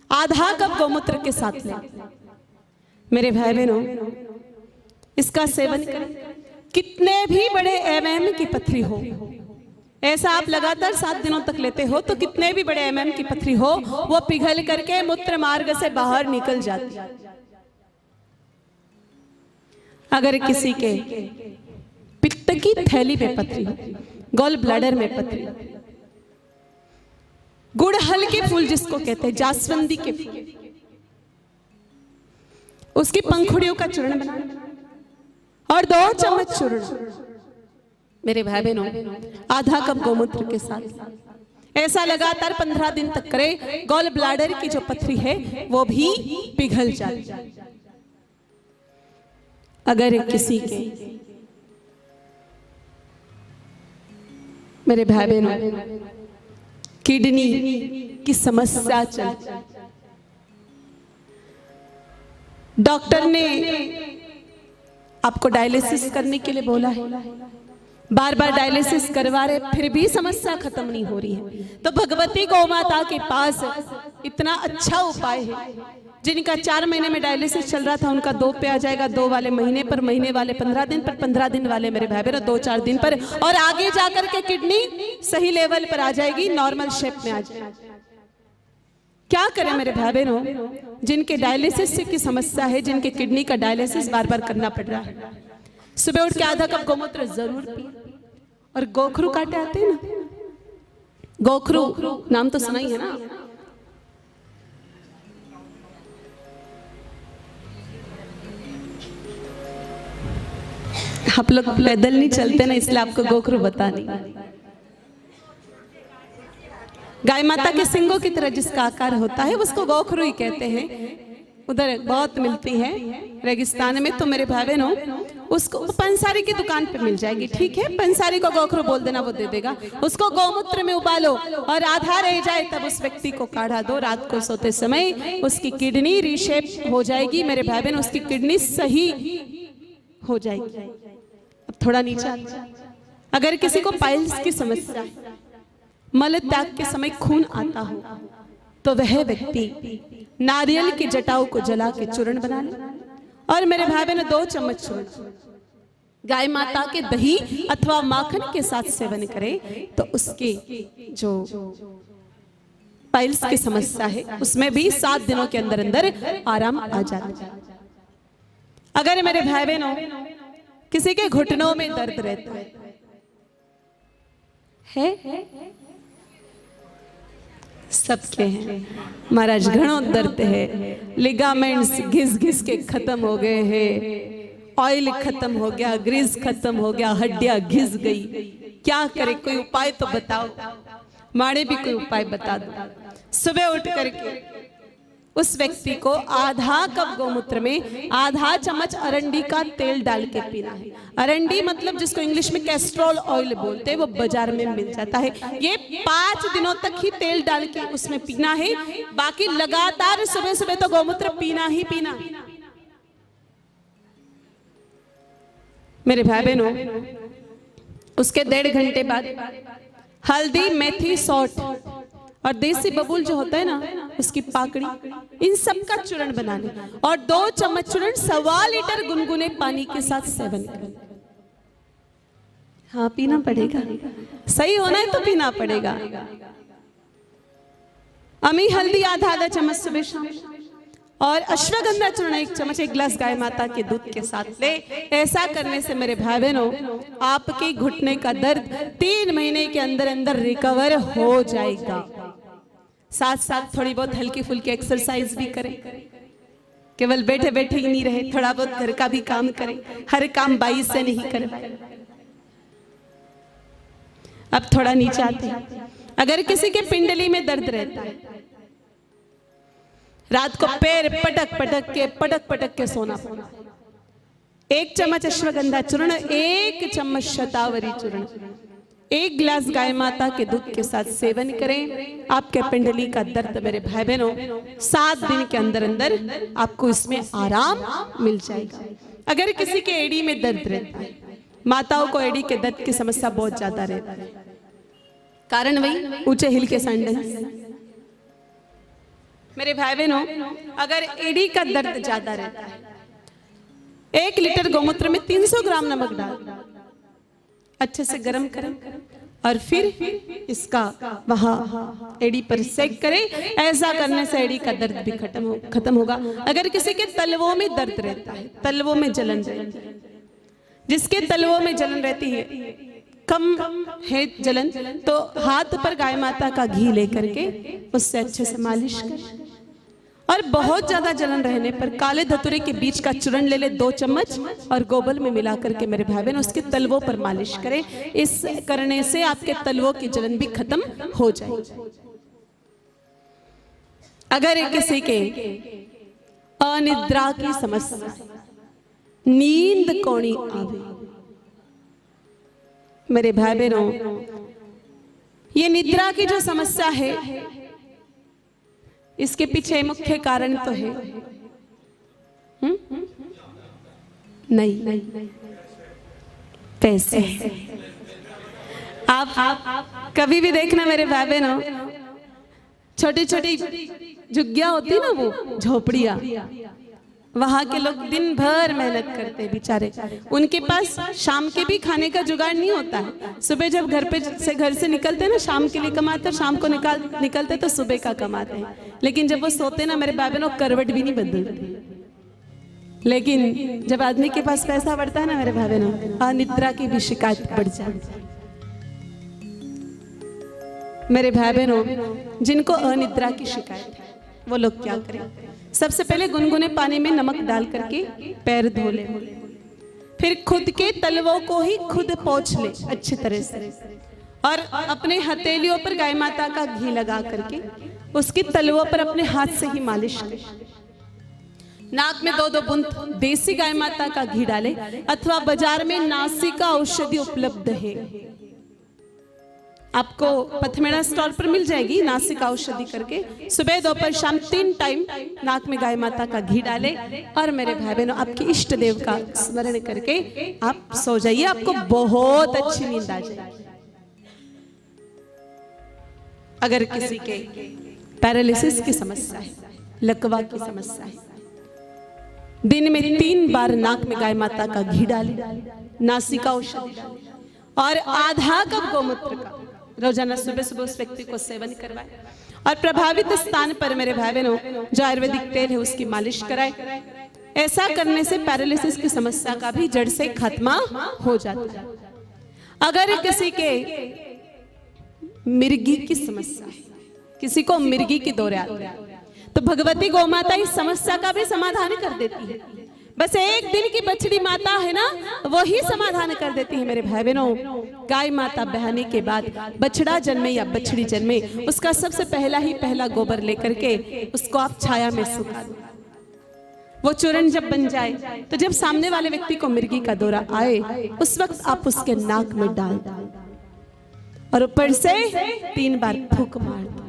आधा कप गौमूत्र के साथ लें। मेरे भाई बहनों इसका सेवन करें। कितने भी बड़े एमएम की पथरी हो, ऐसा आप लगातार 7 दिनों तक लेते हो तो कितने भी बड़े एमएम की पथरी हो वो पिघल करके मूत्र मार्ग से बाहर निकल जाती है। अगर किसी के पित्त की थैली में पथरी हो, गॉल ब्लैडर में पथरी, गुड़हल के फूल जिसको कहते हैं, जास्वंदी के फूल, उसकी पंखुड़ियों का चूर्ण बनाना और 2 चम्मच चूर्ण मेरे भाई बहनों आधा कप गौमूत्र के साथ ऐसा लगातार 15 दिन तक करें। गॉल ब्लैडर की जो पथरी है वो भी पिघल जाती। अगर किसी के मेरे भाई बहनों किडनी की समस्या चल, डॉक्टर ने आपको डायलिसिस करने के लिए बोला है, बार बार डायलिसिस करवा रहे फिर भी समस्या खत्म नहीं हो रही है, तो भगवती गौ माता के पास इतना अच्छा उपाय है। जिनका 4 महीने में डायलिसिस चल रहा था उनका 2 पे आ जाएगा, 2 वाले महीने पर, महीने वाले 15 दिन पर, 15 दिन वाले मेरे भाई बहनों 2-4 दिन पर, और आगे जाकर के किडनी सही लेवल पर आ जाएगी, नॉर्मल शेप में आ जाएगी। क्या करें मेरे भाई बहनों जिनके डायलिसिस की समस्या है, जिनके किडनी का डायलिसिस बार बार करना पड़ रहा है, सुबह उठ के आधा कप गौमूत्र जरूर पिए। और गोखरू कांटे आते हैं ना, गोखरू नाम तो सुना ही है ना, आप लोग पैदल नहीं चलते ना इसलिए आपको गोखरू बता नहीं। गाय माता के सिंगों की तरह जिसका आकार होता है उसको गोखरू ही कहते हैं। उधर बहुत मिलती है रेगिस्तान में, तो मेरे भाई बहनों उसको पंसारी की दुकान पे मिल जाएगी, ठीक है। पंसारी को गोखरू बोल देना, वो दे देगा। उसको गौमूत्र में उबालो और आधा रह जाए तब उस व्यक्ति को काढ़ा दो। रात को सोते समय उसकी किडनी रीशेप हो जाएगी मेरे भाई बहन, उसकी किडनी सही हो जाएगी। अब थोड़ा नीचे, अगर किसी को पाइल्स की समस्या, मल त्याग के समय खून आता हो, तो वह व्यक्ति नारियल की जटाओं को जला के चूर्ण बना ले और मेरे भाई बहन 2 चम्मच चूर्ण गाय माता के दही अथवा माखन के साथ सेवन करे तो उसके जो पाइल्स की समस्या है उसमें भी 7 दिनों के अंदर अंदर आराम आ जाता है। अगर मेरे भाई बहनों किसी के घुटनों में दर्द रहता है सबके हैं महाराज, घणो दर्द है, लिगामेंट्स घिस घिस के खत्म हो गए हैं, ऑयल खत्म हो गया, ग्रीस खत्म हो गया, हड्डियां घिस गई, क्या करे? कोई उपाय तो बताओ, माड़े भी कोई उपाय बता दो। सुबह उठ करके उस व्यक्ति को आधा कप गौमूत्र में आधा चम्मच अरंडी का तेल डाल के पीना है। अरंडी मतलब जिसको इंग्लिश में कैस्ट्रोल ऑयल बोलते हैं, वो बाजार में मिल जाता है। ये 5 दिनों तक ही तेल डाल के उसमें पीना है, बाकी लगातार सुबह सुबह तो गौमूत्र पीना ही पीना। मेरे भाई बहनों उसके 1.5 घंटे बाद हल्दी, मेथी, सौंठ और देसी बबूल जो होता है ना उसकी पाकड़ी, इन सब का चूर्ण बना ले और 2 चम्मच चूर्ण 1.25 लीटर गुनगुने पानी के साथ सेवन करें। हाँ पीना पड़ेगा, सही होना है तो पीना पड़ेगा। अमी हल्दी आधा चम्मच सुबह शाम और अश्वगंधा चूर्ण 1 चम्मच 1 गिलास गाय माता के दूध के साथ ले। ऐसा करने से मेरे भाई बहनों आपके घुटने का दर्द 3 महीने के अंदर अंदर रिकवर हो जाएगा। साथ साथ थोड़ी बहुत हल्की फुल्की एक्सरसाइज भी करें, केवल बैठे बैठे ही नहीं रहे, थोड़ा बहुत घर का भी काम करें, हर काम बाई से नहीं करें। अब थोड़ा नीचे आते हैं। अगर किसी के पिंडली में दर्द रहता है, रात को पैर पटक पटक के सोना पड़ा। 1 चम्मच अश्वगंधा चूर्ण, 1 चम्मच शतावरी चूर्ण, 1 गिलास गाय माता के दूध के साथ सेवन करें। आपके पिंडली का दर्द मेरे भाई बहनों 7 दिन के अंदर अंदर आपको इसमें आराम मिल जाएगा। अगर किसी के एड़ी में दर्द रहता है, माताओं को एड़ी के दर्द की समस्या बहुत ज्यादा रहता है, कारण वही ऊंचे हिल के सैंडल। मेरे भाई बहनों अगर एड़ी का दर्द ज्यादा रहता है, 1 लीटर गौमूत्र में 300 ग्राम नमक डाल अच्छे से गर्म करें और फिर इसका वहां एड़ी पर सेक करें। ऐसा करने से एड़ी का दर्द भी खत्म होगा। अगर किसी के तलवों में दर्द रहता है, तलवों में जलन रहती है, जिसके तलवों में जलन रहती है, कम है जलन, तो हाथ पर गाय माता का घी लेकर के उससे अच्छे से मालिश करें। और बहुत ज्यादा जलन रहने पर काले धतूरे के बीज का चूर्ण ले ले 2 चम्मच और गोबल में मिला करके मेरे भाई बहन उसके तलवों पर मालिश करें। इस करने से आपके तलवों की जलन भी खत्म हो जाए। अगर किसी के अनिद्रा की समस्या, नींद कौनी आवे, मेरे भाई बहनों ये निद्रा की जो समस्या है इसके पीछे मुख्य कारण तो है नहीं पैसे। आप कभी भी देखना मेरे भाई बहनों, छोटी छोटी झुग्गियां होती ना, वो झोपड़ियां, वहां के लोग दिन भर मेहनत करते हैं बेचारे। उनके पास शाम के भी खाने का जुगाड़ नहीं होता है। सुबह जब घर से निकलते हैं ना, शाम के लिए कमाते हैं, शाम को निकलते तो सुबह का कमाते हैं। लेकिन जब वो सोते ना मेरे भाई बहनों, करवट भी नहीं बदलते। लेकिन जब आदमी के पास पैसा बढ़ता है ना मेरे भाई बहनों, अनिद्रा की भी शिकायत बढ़ जाती है। मेरे भाई बहनों जिनको अनिद्रा की शिकायत है वो लोग क्या करें? सबसे पहले गुनगुने पानी में नमक डाल करके पैर धो ले, फिर खुद के तलवों को ही खुद पोंछ ले अच्छी तरह से, और अपने हथेलियों पर गाय माता का घी लगा करके उसकी तलवों पर अपने हाथ से ही मालिश करे। नाक में 2-2 बूंद देसी गाय माता का घी डाले, अथवा बाजार में नासिका औषधि उपलब्ध है, आपको पथमेड़ा स्टोर पर मिल जाएगी नासिका औषधि करके। सुबह दोपहर शाम 3 टाइम नाक में गाय माता का घी डाले और मेरे भाई बहनों आपके इष्ट देव का स्मरण करके आप सो जाइए, आपको बहुत अच्छी नींद आ जाएगी। अगर किसी के पैरालिसिस की समस्या है, लकवा की समस्या है, दिन में 3 बार नाक में गाय माता का घी डाले, नासिका औषधि डाले और आधा कप गोमूत्र का रोजाना सुबह सुबह उस व्यक्ति को सेवन करवाए और प्रभावित स्थान पर मेरे भाई बहनों जो आयुर्वेदिक तेल है उसकी मालिश कराए। ऐसा करने से पैरालिसिस की समस्या का भी जड़ से खात्मा हो जाता है। अगर किसी के मिर्गी की समस्या है, किसी को मिर्गी की दौरे आते हैं, तो भगवती गौ माता इस समस्या का भी समाधान कर देती है। बस 1 दिन की बछड़ी माता है ना, वो ही समाधान कर देती है। मेरे भाई बहनों गाय माता बहने के बाद बछड़ा जन्मे या बछड़ी जन्मे, उसका सबसे पहला गोबर लेकर के उसको आप छाया में सुखा दो। वो चूर्ण जब बन जाए तो जब सामने वाले व्यक्ति को मिर्गी का दौरा आए उस वक्त आप उसके नाक में डाल दो और ऊपर से 3 बार फूंक मार दो।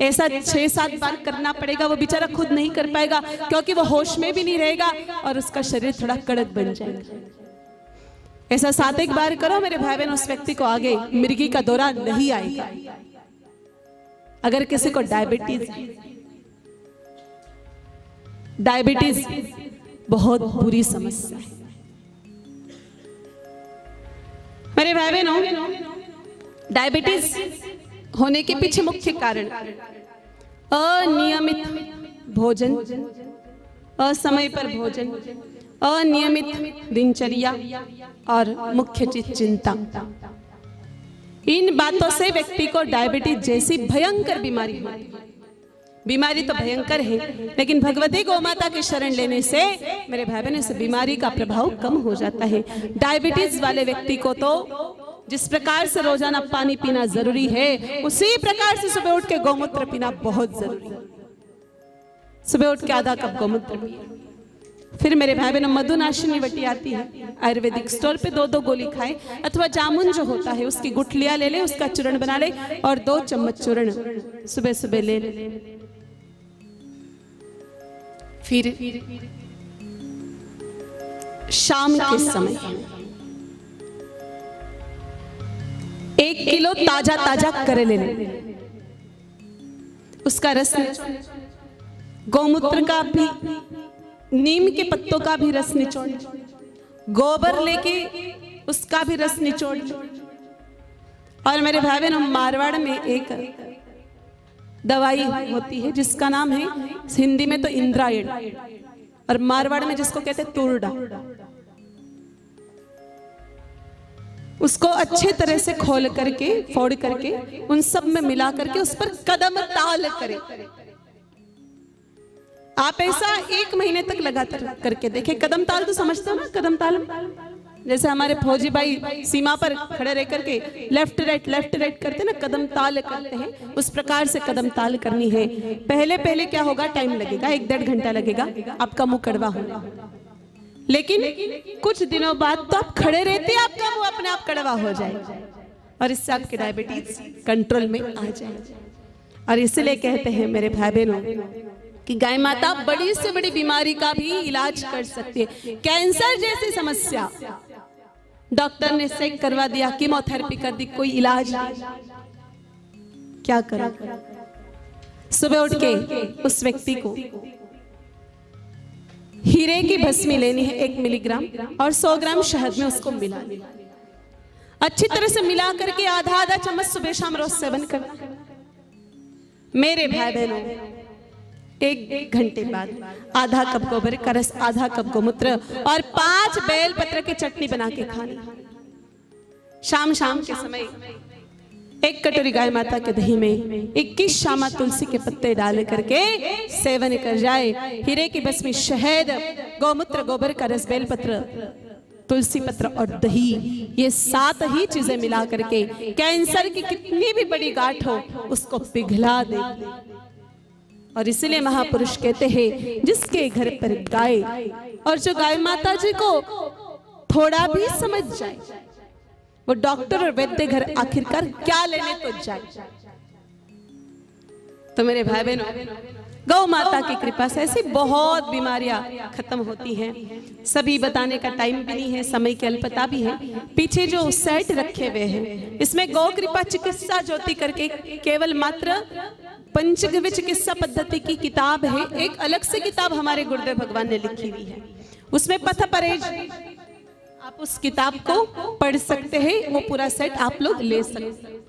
ऐसा 6-7 बार करना पड़ेगा। वो बेचारा खुद नहीं कर पाएगा क्योंकि वो होश में भी नहीं रहेगा और उसका शरीर थोड़ा कड़क बन जाएगा। ऐसा 7 बार करो मेरे भाई बहन, उस व्यक्ति को आगे मिर्गी का दौरा नहीं आएगा। अगर किसी को डायबिटीज बहुत बुरी समस्या है मेरे भाई बहनों। डायबिटीज होने के पीछे मुख्य कारण अनियमित भोजन, असमय पर भोजन, अनियमित दिनचर्या और मुख्य चीज चिंता। इन बातों से व्यक्ति को डायबिटीज जैसी भयंकर बीमारी होती है। बीमारी तो भयंकर है, लेकिन भगवती गौ माता की शरण लेने से मेरे भाई बहन इस बीमारी का प्रभाव कम हो जाता है। डायबिटीज वाले व्यक्ति को तो जिस प्रकार से रोजाना पानी पीना जरूरी है, उसी प्रकार से सुबह उठ के गौमूत्र पीना बहुत जरूरी है। सुबह उठ के आधा कप गौमूत्र पिए। फिर मेरे भाई बहनों मधुनाशिनी वटी आती है आयुर्वेदिक स्टोर पे, 2-2 गोली खाए, अथवा जामुन जो होता है उसकी गुठलियां ले ले, उसका चूर्ण बना ले और 2 चम्मच चूर्ण सुबह सुबह ले ले। फिर शाम के समय 1 किलो ताजा ताजा करेले ले, उसका रस, गौमूत्र का भी, नीम के पत्तों का भी रस निचोड़, गोबर लेके उसका भी रस निचोड़। और मेरे भाई बहनों, मारवाड़ में एक दवाई होती है जिसका नाम है, हिंदी में तो इंद्रायण और मारवाड़ में जिसको कहते हैं तुरडा। उसको अच्छे तरह से खोल करके, फोड़ करके, उन सब में मिला करके उस पर कदम ताल करें। आप ऐसा 1 महीने तक लगातार करके देखें। कदम ताल तो समझते हो ना, कदम ताल जैसे हमारे फौजी भाई सीमा पर खड़े रह करके लेफ्ट राइट करते ना, कदम ताल करते हैं, उस प्रकार से कदम ताल करनी है। पहले क्या होगा, टाइम लगेगा, 1-1.5 घंटा लगेगा, आपका मुंह कड़वा होगा, लेकिन कुछ दिनों बाद तो आप खड़े रहते आपका मुंह अपने आप कड़वा हो जाएगा और इससे आपकी डायबिटीज कंट्रोल में आ जाएगी। और इसलिए कहते हैं मेरे भाई बहनों कि गाय माता बड़ी से बड़ी बीमारी का भी इलाज कर सकती है। कैंसर जैसी समस्या, डॉक्टर ने चेक करवा दिया, कीमोथेरेपी कर दी, कोई इलाज नहीं, क्या करो? सुबह उठ के उस व्यक्ति को हीरे की भस्मी लेनी है 1 मिलीग्राम और 100 ग्राम शहद में उसको मिला लेना, अच्छी तरह से मिला करके आधा चम्मच सुबह शाम रोज सेवन करना। मेरे भाई बहनों, 1 घंटे बाद आधा कप गोबर का रस, आधा कप गोमूत्र और 5 बेल पत्र की चटनी बना के खानी। शाम के समय 1 कटोरी गाय माता के दही में 21 शामा तुलसी के पत्ते डाल करके सेवन कर जाए। हीरे की भस्मी, शहद, गौमूत्र, गोबर का रस, बेल पत्र, तुलसी पत्र और दही, ये 7 ही चीजें मिला करके कैंसर की कितनी भी बड़ी गांठ हो उसको पिघला दे। और इसलिए महापुरुष कहते हैं, जिसके घर पर गाय, और जो गाय माता जी को थोड़ा भी समझ जाए, वो डॉक्टर और वैद्य घर आखिरकार क्या लेने तो जाए। तो मेरे भाई बहनों, गौ माता की कृपा से ऐसी बहुत बीमारियां खत्म होती हैं। सभी बताने का टाइम भी नहीं है, समय की अल्पता भी है। पीछे जो सेट रखे हुए हैं, इसमें गौ कृपा चिकित्सा ज्योति करके केवल मात्र पंचगव्य चिकित्सा पद्धति की किताब है। एक अलग से किताब हमारे गुरुदेव भगवान ने लिखी हुई है, उसमें पथ परहेज, आप उस किताब को पढ़ सकते हैं, वो पूरा सेट आप लोग ले सकते हैं।